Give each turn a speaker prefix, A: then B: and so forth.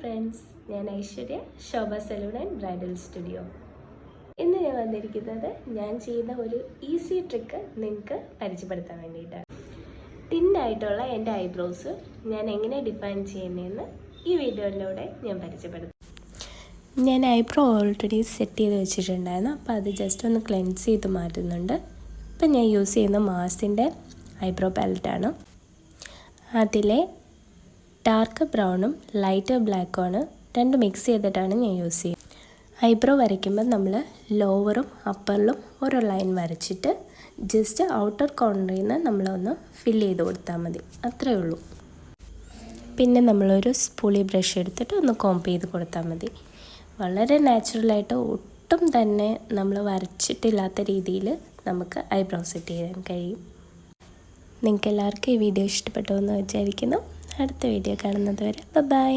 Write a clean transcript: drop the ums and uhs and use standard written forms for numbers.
A: Friends, ഞാൻ ഐശ്വര്യ, ശോഭ salon and bridal studio. ഇന്ന് ഞാൻ വന്നിരിക്കുന്നത് ഞാൻ ചെയ്യുന്ന ഒരു ഈസി ട്രിക്ക് നിങ്ങൾക്ക് പരിചയപ്പെടുത്താൻ വേണ്ടിയിട്ടാണ്. തിന്നായിട്ടുള്ള എൻ്റെ ഐബ്രോസ് ഞാൻ എങ്ങനെ ഡിഫൈൻ ചെയ്യുന്നതെന്ന് ഈ വീഡിയോയിലൂടെ ഞാൻ പരിചയപ്പെടുത്താം. ഞാൻ ഐബ്രോ ഓൾറെഡി സെറ്റ് ചെയ്ത് വെച്ചിട്ടുണ്ടായിരുന്നു, അപ്പോൾ അത് ജസ്റ്റ് ഒന്ന് ക്ലെൻസ് ചെയ്ത് മാറ്റുന്നുണ്ട്. ഇപ്പം ഞാൻ യൂസ് ചെയ്യുന്ന മാസിൻ്റെ ഐബ്രോ പാലറ്റാണ്. അതിലെ ഡാർക്ക് ബ്രൗണും ലൈറ്റ് ബ്ലാക്കുമാണ് രണ്ട് മിക്സ് ചെയ്തിട്ടാണ് ഞാൻ യൂസ് ചെയ്യുന്നത്. ഐബ്രോ വരയ്ക്കുമ്പോൾ നമ്മൾ ലോവറും അപ്പറിലും ഓരോ ലൈൻ വരച്ചിട്ട് ജസ്റ്റ് ഔട്ടർ കോർണറിൽ നിന്ന് നമ്മളൊന്ന് ഫില്ല് ചെയ്ത് കൊടുത്താൽ മതി, അത്രയേ ഉള്ളൂ. പിന്നെ നമ്മളൊരു സ്പൂളി ബ്രഷ് എടുത്തിട്ട് ഒന്ന് കോംപ് ചെയ്ത് കൊടുത്താൽ മതി. വളരെ നാച്ചുറലായിട്ട് ഒട്ടും തന്നെ നമ്മൾ വരച്ചിട്ടില്ലാത്ത രീതിയിൽ നമുക്ക് ഐബ്രോ സെറ്റ് ചെയ്യാൻ കഴിയും. നിങ്ങൾക്ക് എല്ലാവർക്കും ഈ വീഡിയോ ഇഷ്ടപ്പെട്ടോ എന്ന് വിചാരിക്കുന്നു. അടുത്ത വീഡിയോ കാണുന്നത് വരെ ബൈ.